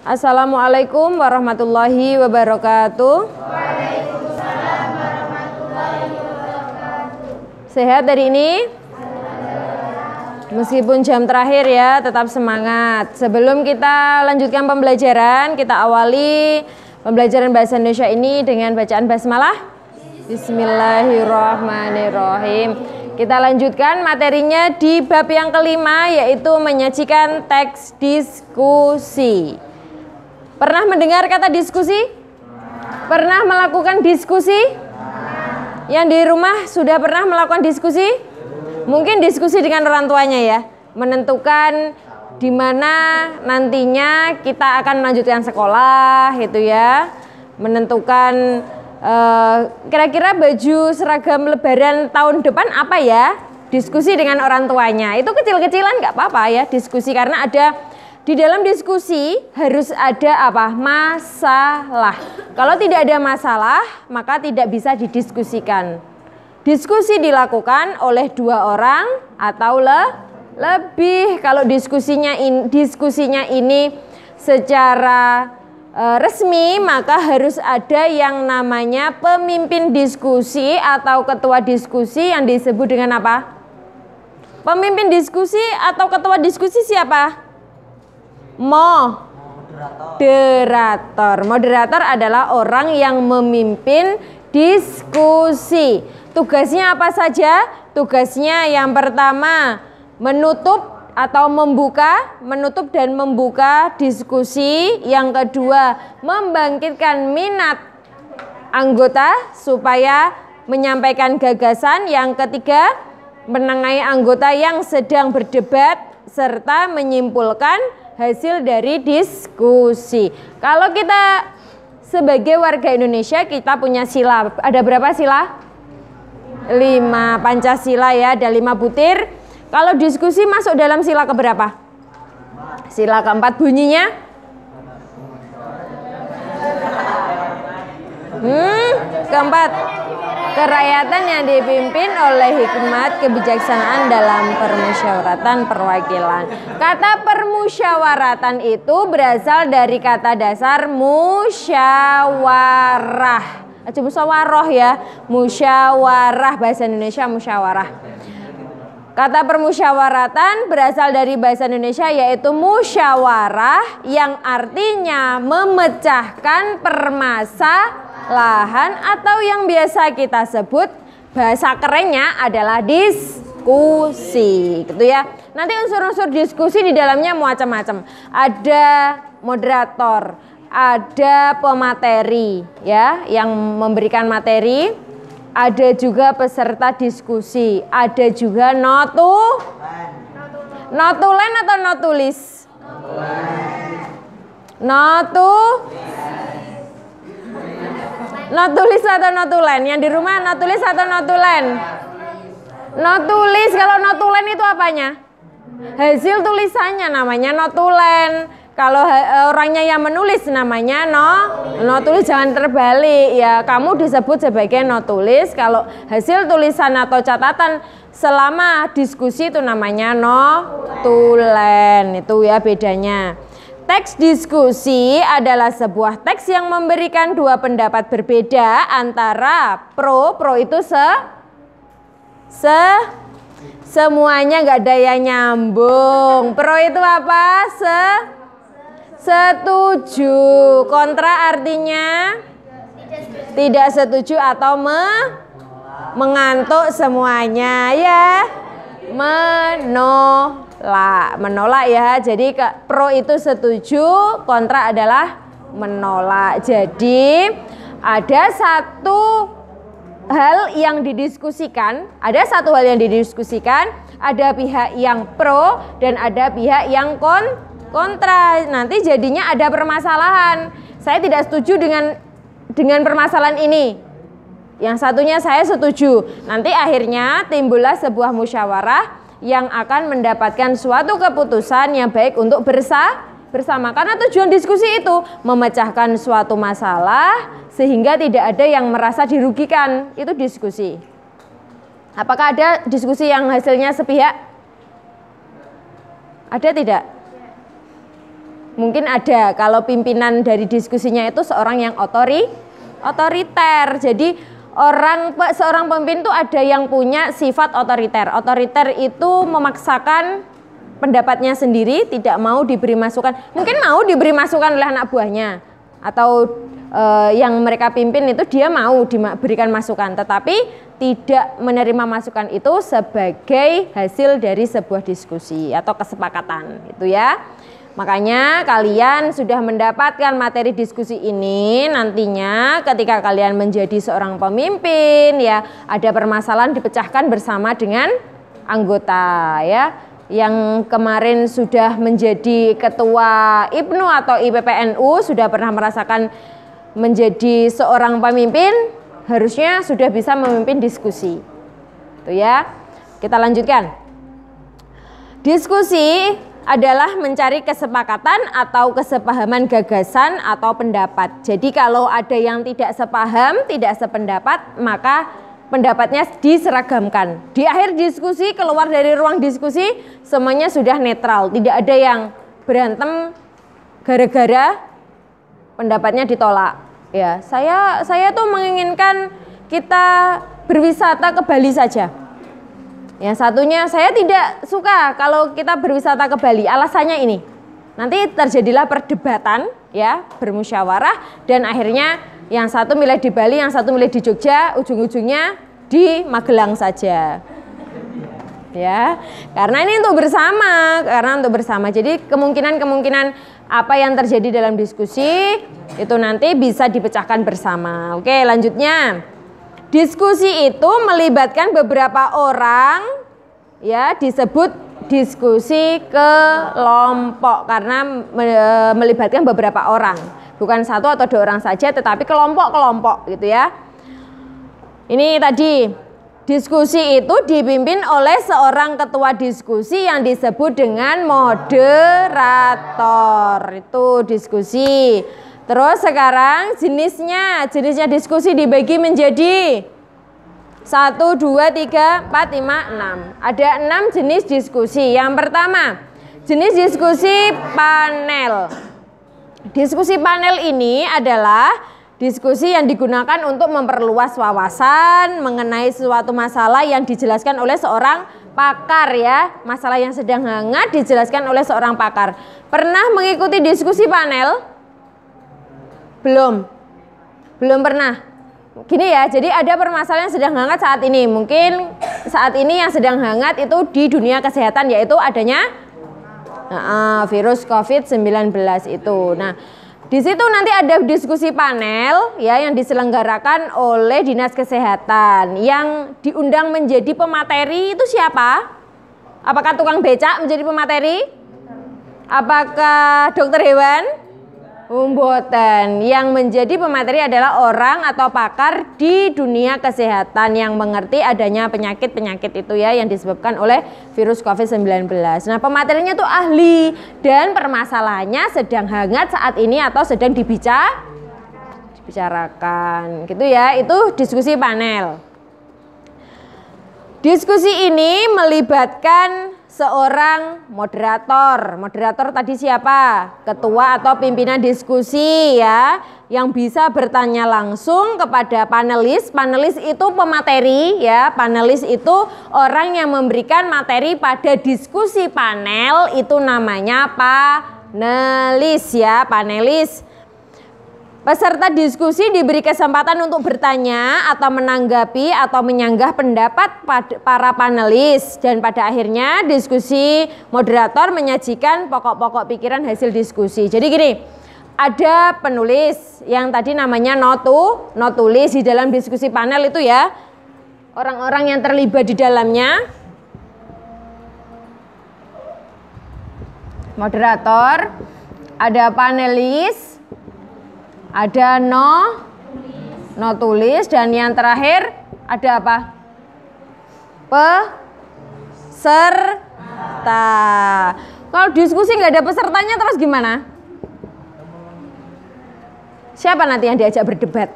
Assalamualaikum warahmatullahi wabarakatuh. Waalaikumsalam warahmatullahi wabarakatuh. Sehat hari ini? Meskipun jam terakhir ya, tetap semangat. Sebelum kita lanjutkan pembelajaran, kita awali pembelajaran bahasa Indonesia ini dengan bacaan basmalah. Bismillahirrahmanirrahim. Kita lanjutkan materinya di bab yang kelima, yaitu menyajikan teks diskusi. Pernah mendengar kata diskusi? Pernah melakukan diskusi? Yang di rumah sudah pernah melakukan diskusi? Mungkin diskusi dengan orang tuanya ya, menentukan di mana nantinya kita akan melanjutkan sekolah gitu ya, menentukan kira-kira baju seragam lebaran tahun depan apa ya, diskusi dengan orang tuanya. Itu kecil-kecilan nggak apa-apa ya diskusi, karena ada di dalam diskusi harus ada apa? Masalah. Kalau tidak ada masalah, maka tidak bisa didiskusikan. Diskusi dilakukan oleh dua orang atau lebih. Kalau diskusinya ini secara resmi, maka harus ada yang namanya pemimpin diskusi atau ketua diskusi, yang disebut dengan apa? Pemimpin diskusi atau ketua diskusi siapa? Moderator. Moderator adalah orang yang memimpin diskusi. Tugasnya apa saja? Tugasnya yang pertama menutup atau menutup dan membuka diskusi. Yang kedua, membangkitkan minat anggota supaya menyampaikan gagasan. Yang ketiga, menengahi anggota yang sedang berdebat serta menyimpulkan hasil dari diskusi. Kalau kita sebagai warga Indonesia, kita punya sila. Ada berapa sila? 5. Pancasila ya, ada 5 butir. Kalau diskusi masuk dalam sila keberapa? Sila keempat. Bunyinya? Keempat. Kerakyatan yang dipimpin oleh hikmat kebijaksanaan dalam permusyawaratan perwakilan. Kata permusyawaratan itu berasal dari kata dasar musyawarah. Musyawarah ya, musyawarah, bahasa Indonesia musyawarah. Kata permusyawaratan berasal dari bahasa Indonesia, yaitu musyawarah, yang artinya memecahkan permasalahan atau yang biasa kita sebut bahasa kerennya adalah diskusi, gitu ya. Nanti unsur-unsur diskusi di dalamnya macam-macam. Ada moderator, ada pemateri ya, yang memberikan materi. Ada juga peserta diskusi, ada juga notulen atau notulis? Notulis atau notulen? Yang di rumah notulis atau notulen? Notulis. Kalau notulen itu apanya? Hasil tulisannya namanya notulen. Kalau orangnya yang menulis namanya notulis. Jangan terbalik ya. Kamu disebut sebagai notulis. Kalau hasil tulisan atau catatan selama diskusi itu namanya notulen. Itu ya bedanya. Teks diskusi adalah sebuah teks yang memberikan dua pendapat berbeda antara pro itu semuanya nggak ada yang nyambung. Pro itu apa? Setuju. Kontra artinya tidak setuju atau mengantuk semuanya ya. Menolak ya. Jadi pro itu setuju, kontra adalah menolak. Jadi ada satu hal yang didiskusikan, ada pihak yang pro dan ada pihak yang kontra. Nanti jadinya ada permasalahan. Saya tidak setuju dengan permasalahan ini. Yang satunya saya setuju. Nanti akhirnya timbullah sebuah musyawarah yang akan mendapatkan suatu keputusan yang baik untuk bersama. Karena tujuan diskusi itu memecahkan suatu masalah sehingga tidak ada yang merasa dirugikan. Itu diskusi. Apakah ada diskusi yang hasilnya sepihak? Ada tidak? mungkin ada kalau pimpinan dari diskusinya itu seorang yang otoriter. Jadi seorang pemimpin itu ada yang punya sifat otoriter. Otoriter itu memaksakan pendapatnya sendiri, tidak mau diberi masukan. Mungkin mau diberi masukan oleh anak buahnya atau yang mereka pimpin itu dia mau diberikan masukan, tetapi tidak menerima masukan itu sebagai hasil dari sebuah diskusi atau kesepakatan, itu ya. Makanya kalian sudah mendapatkan materi diskusi ini, nantinya ketika kalian menjadi seorang pemimpin ya, ada permasalahan dipecahkan bersama dengan anggota ya. Yang kemarin sudah menjadi ketua IPNU atau IPPNU sudah pernah merasakan menjadi seorang pemimpin, harusnya sudah bisa memimpin diskusi. Tuh ya. Kita lanjutkan. Diskusi adalah mencari kesepakatan atau kesepahaman gagasan atau pendapat. Jadi kalau ada yang tidak sepaham, tidak sependapat, maka pendapatnya diseragamkan. Di akhir diskusi, keluar dari ruang diskusi, semuanya sudah netral. Tidak ada yang berantem gara-gara pendapatnya ditolak. Ya, saya tuh menginginkan kita berwisata ke Bali saja. Yang satunya saya tidak suka kalau kita berwisata ke Bali. Alasannya ini. Nanti terjadilah perdebatan ya, bermusyawarah dan akhirnya yang satu milih di Bali, yang satu milih di Jogja, ujung-ujungnya di Magelang saja. Ya, karena ini untuk bersama, Jadi kemungkinan apa yang terjadi dalam diskusi itu nanti bisa dipecahkan bersama. Oke, lanjutnya. Diskusi itu melibatkan beberapa orang ya, disebut diskusi kelompok karena melibatkan beberapa orang. Bukan satu atau dua orang saja, tetapi kelompok-kelompok gitu ya. Ini tadi diskusi itu dipimpin oleh seorang ketua diskusi yang disebut dengan moderator. Itu diskusi. Terus sekarang jenisnya diskusi dibagi menjadi 1, 2, 3, 4, 5, 6. Ada 6 jenis diskusi. Yang pertama, jenis diskusi panel. Diskusi panel ini adalah diskusi yang digunakan untuk memperluas wawasan mengenai suatu masalah yang dijelaskan oleh seorang pakar ya. Masalah yang sedang hangat dijelaskan oleh seorang pakar. Pernah mengikuti diskusi panel? Belum pernah. Gini ya, jadi ada permasalahan yang sedang hangat saat ini. Mungkin saat ini yang sedang hangat itu di dunia kesehatan, yaitu adanya virus COVID-19 itu. Nah, di situ nanti ada diskusi panel ya yang diselenggarakan oleh Dinas Kesehatan. Yang diundang menjadi pemateri itu siapa? Apakah tukang becak menjadi pemateri? Apakah dokter hewan? Mboten. Yang menjadi pemateri adalah orang atau pakar di dunia kesehatan yang mengerti adanya penyakit-penyakit itu ya yang disebabkan oleh virus COVID-19. Nah, pematerinya itu ahli dan permasalahannya sedang hangat saat ini atau sedang dibicarakan. Gitu ya. Itu diskusi panel. Diskusi ini melibatkan seorang moderator. Moderator tadi siapa? Ketua atau pimpinan diskusi ya, yang bisa bertanya langsung kepada panelis. Panelis itu pemateri ya. Panelis itu orang yang memberikan materi pada diskusi panel, itu namanya panelis ya, panelis. Peserta diskusi diberi kesempatan untuk bertanya atau menanggapi atau menyanggah pendapat para panelis. Dan pada akhirnya diskusi moderator menyajikan pokok-pokok pikiran hasil diskusi. Jadi gini, ada penulis yang tadi namanya notulis di dalam diskusi panel itu ya. Orang-orang yang terlibat di dalamnya. Moderator, ada panelis, ada notulis, dan yang terakhir ada apa? Peserta. Kalau diskusi nggak ada pesertanya terus gimana? Siapa nanti yang diajak berdebat?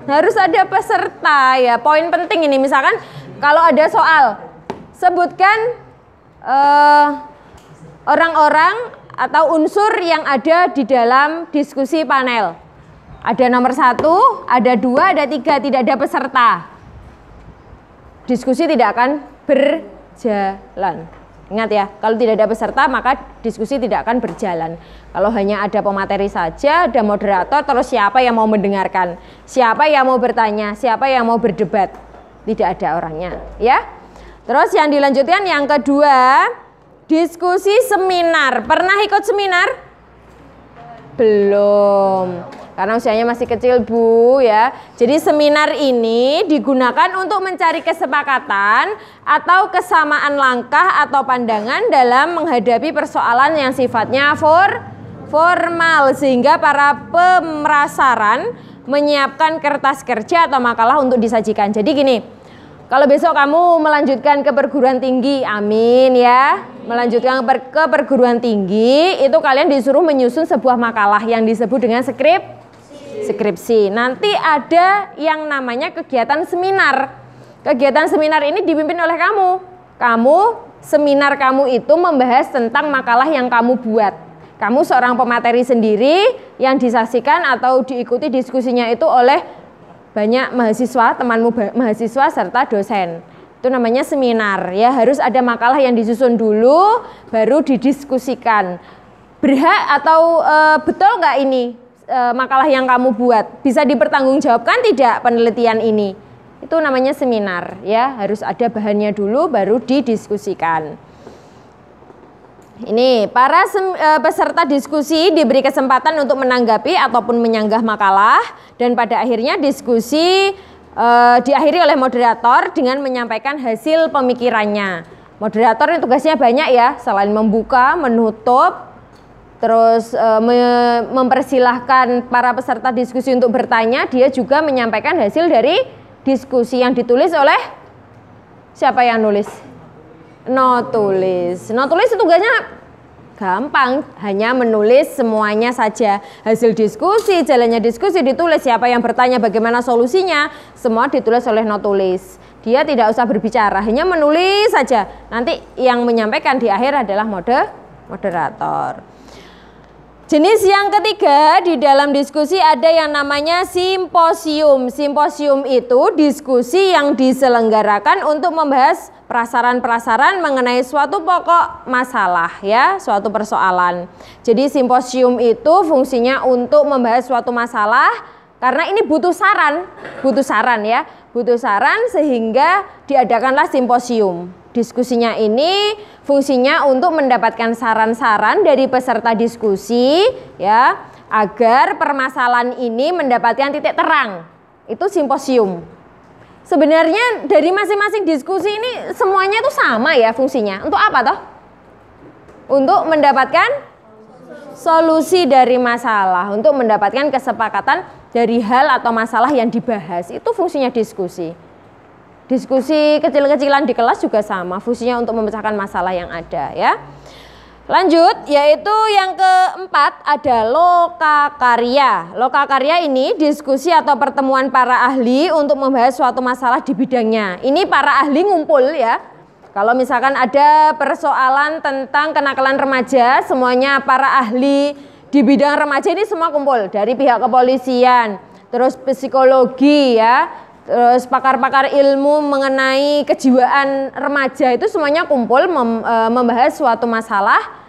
Harus ada peserta ya. Poin penting ini, misalkan kalau ada soal, sebutkan orang-orang atau unsur yang ada di dalam diskusi panel. Ada nomor 1, ada 2, ada 3, tidak ada peserta. Diskusi tidak akan berjalan. Ingat ya, kalau tidak ada peserta maka diskusi tidak akan berjalan. Kalau hanya ada pemateri saja, ada moderator, terus siapa yang mau mendengarkan, siapa yang mau bertanya, siapa yang mau berdebat, tidak ada orangnya, ya. Terus yang dilanjutkan yang kedua, diskusi seminar. Pernah ikut seminar? Belum, karena usianya masih kecil Bu ya. Jadi seminar ini digunakan untuk mencari kesepakatan atau kesamaan langkah atau pandangan dalam menghadapi persoalan yang sifatnya formal, sehingga para pemerasaran menyiapkan kertas kerja atau makalah untuk disajikan. Jadi gini, kalau besok kamu melanjutkan ke perguruan tinggi, amin ya, melanjutkan ke perguruan tinggi, itu kalian disuruh menyusun sebuah makalah yang disebut dengan skripsi. Nanti ada yang namanya kegiatan seminar. Kegiatan seminar ini dipimpin oleh kamu. Seminar kamu itu membahas tentang makalah yang kamu buat. Kamu seorang pemateri sendiri yang disaksikan atau diikuti diskusinya itu oleh banyak mahasiswa, temanmu mahasiswa serta dosen. Itu namanya seminar ya, harus ada makalah yang disusun dulu baru didiskusikan. Berhak atau betul nggak ini makalah yang kamu buat? Bisa dipertanggungjawabkan tidak penelitian ini? Itu namanya seminar ya, harus ada bahannya dulu baru didiskusikan. Ini para peserta diskusi diberi kesempatan untuk menanggapi ataupun menyanggah makalah, dan pada akhirnya diskusi diakhiri oleh moderator dengan menyampaikan hasil pemikirannya. Moderator ini tugasnya banyak ya, selain membuka, menutup, terus mempersilahkan para peserta diskusi untuk bertanya, dia juga menyampaikan hasil dari diskusi yang ditulis oleh siapa yang nulis? Notulis. Notulis itu tugasnya gampang, hanya menulis semuanya saja. Hasil diskusi, jalannya diskusi ditulis, siapa yang bertanya, bagaimana solusinya, semua ditulis oleh notulis. Dia tidak usah berbicara, hanya menulis saja. Nanti yang menyampaikan di akhir adalah moderator. Jenis yang ketiga di dalam diskusi ada yang namanya simposium. Simposium itu diskusi yang diselenggarakan untuk membahas prasaran-prasaran mengenai suatu pokok masalah ya, suatu persoalan. Jadi simposium itu fungsinya untuk membahas suatu masalah karena ini butuh saran ya, butuh saran sehingga diadakanlah simposium. Diskusinya ini fungsinya untuk mendapatkan saran-saran dari peserta diskusi ya, agar permasalahan ini mendapatkan titik terang. Itu simposium. Sebenarnya dari masing-masing diskusi ini semuanya itu sama ya fungsinya. Untuk apa toh? Untuk mendapatkan solusi dari masalah, untuk mendapatkan kesepakatan dari hal atau masalah yang dibahas. Itu fungsinya diskusi. Diskusi kecil-kecilan di kelas juga sama, fungsinya untuk memecahkan masalah yang ada ya. Lanjut, yaitu yang keempat ada lokakarya. Lokakarya ini diskusi atau pertemuan para ahli untuk membahas suatu masalah di bidangnya. Ini para ahli ngumpul ya. Kalau misalkan ada persoalan tentang kenakalan remaja, semuanya para ahli di bidang remaja ini semua kumpul. Dari pihak kepolisian, terus psikologi ya, terus pakar-pakar ilmu mengenai kejiwaan remaja, itu semuanya kumpul membahas suatu masalah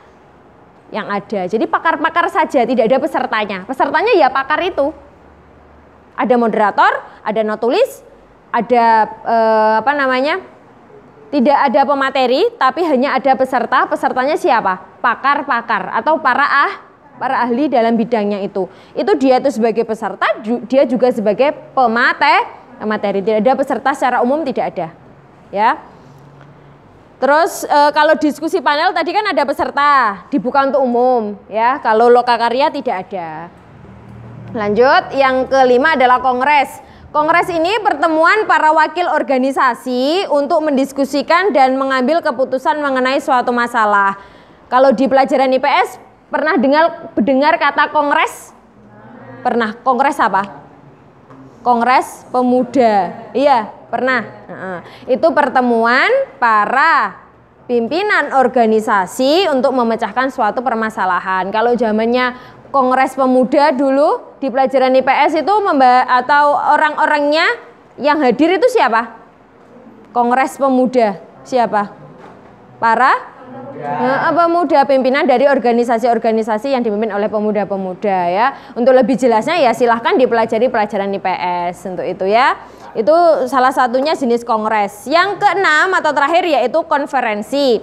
yang ada. Jadi pakar-pakar saja, tidak ada pesertanya. Pesertanya ya pakar itu. Ada moderator, ada notulis, ada tidak ada pemateri, tapi hanya ada peserta. Pesertanya siapa? Pakar-pakar atau para ahli dalam bidangnya itu. Itu dia itu sebagai peserta, dia juga sebagai pemateri. Tidak ada peserta secara umum, tidak ada ya. Terus kalau diskusi panel tadi kan ada peserta, dibuka untuk umum ya. Kalau lokakarya tidak ada. Lanjut, yang kelima adalah kongres. Kongres ini pertemuan para wakil organisasi untuk mendiskusikan dan mengambil keputusan mengenai suatu masalah. Kalau di pelajaran IPS pernah dengar kata kongres? Pernah. Kongres apa? Kongres Pemuda. Iya, pernah. Itu pertemuan para pimpinan organisasi untuk memecahkan suatu permasalahan. Kalau zamannya Kongres Pemuda dulu di pelajaran IPS itu atau orang-orangnya yang hadir itu siapa? Kongres Pemuda siapa? Para pemuda, pimpinan dari organisasi-organisasi yang dipimpin oleh pemuda-pemuda ya. Untuk lebih jelasnya ya silahkan dipelajari pelajaran IPS untuk itu ya. Itu salah satunya jenis kongres. Yang keenam atau terakhir yaitu konferensi.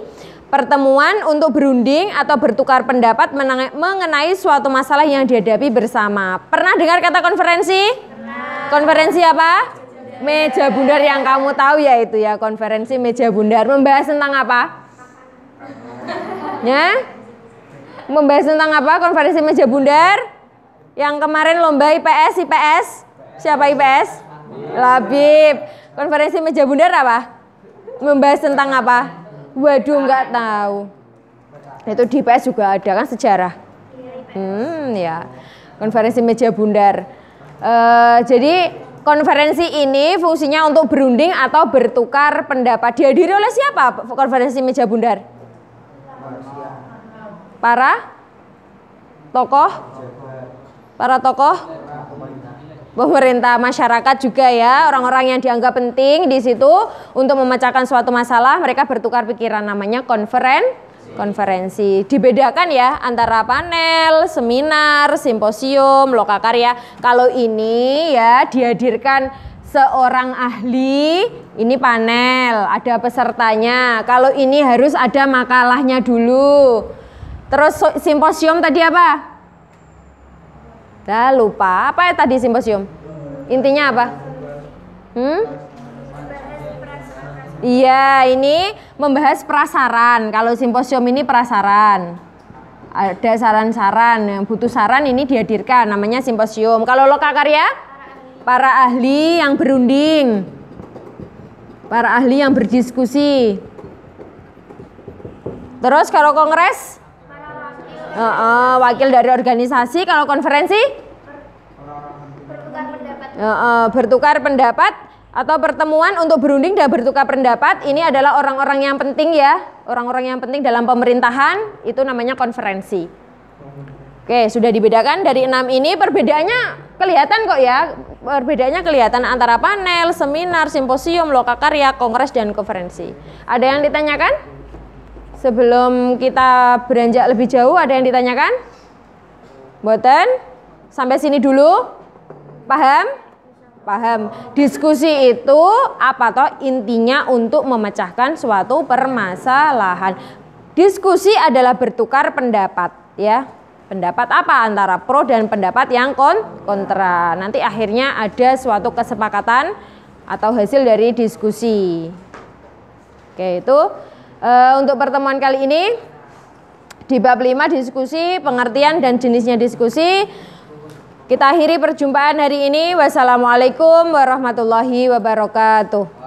Pertemuan untuk berunding atau bertukar pendapat mengenai suatu masalah yang dihadapi bersama. Pernah dengar kata konferensi? Pernah. Konferensi apa? Meja bundar, yang kamu tahu ya itu ya, konferensi meja bundar. Membahas tentang apa? Ya? Membahas tentang apa konferensi meja bundar? Yang kemarin lomba IPS. Siapa IPS? Labib. Konferensi meja bundar apa? Membahas tentang apa? Waduh, nggak tahu. Itu di IPS juga ada kan sejarah. Ya. Konferensi meja bundar. Jadi konferensi ini fungsinya untuk berunding atau bertukar pendapat. Dihadiri oleh siapa konferensi meja bundar? Para tokoh pemerintah, masyarakat juga ya, orang-orang yang dianggap penting di situ untuk memecahkan suatu masalah, mereka bertukar pikiran, namanya konferensi. Dibedakan ya antara panel, seminar, simposium, lokakarya. Kalau ini ya dihadirkan seorang ahli, ini panel, ada pesertanya. Kalau ini harus ada makalahnya dulu. Terus simposium tadi apa? Dah lupa. Apa ya tadi simposium? Intinya apa? Iya, ini membahas prasaran. Kalau simposium ini prasaran. Ada saran-saran, yang butuh saran ini dihadirkan, namanya simposium. Kalau lokakarya? Para ahli yang berunding. Para ahli yang berdiskusi. Terus kalau kongres? Wakil dari organisasi. Kalau konferensi? Bertukar pendapat atau pertemuan untuk berunding dan bertukar pendapat. Ini adalah orang-orang yang penting ya, orang-orang yang penting dalam pemerintahan, itu namanya konferensi. Oke, sudah dibedakan dari 6 ini. Perbedaannya kelihatan kok ya. Perbedaannya kelihatan antara panel, seminar, simposium, lokakarya, kongres, dan konferensi. Ada yang ditanyakan? Sebelum kita beranjak lebih jauh, ada yang ditanyakan? Boten? Sampai sini dulu? Paham? Paham. Diskusi itu apa toh? Intinya untuk memecahkan suatu permasalahan. Diskusi adalah bertukar pendapat ya. Pendapat apa? Antara pro dan pendapat yang kontra. Nanti akhirnya ada suatu kesepakatan atau hasil dari diskusi. Oke, itu untuk pertemuan kali ini di bab 5 diskusi, pengertian dan jenisnya diskusi. Kita akhiri perjumpaan hari ini. Wassalamualaikum warahmatullahi wabarakatuh.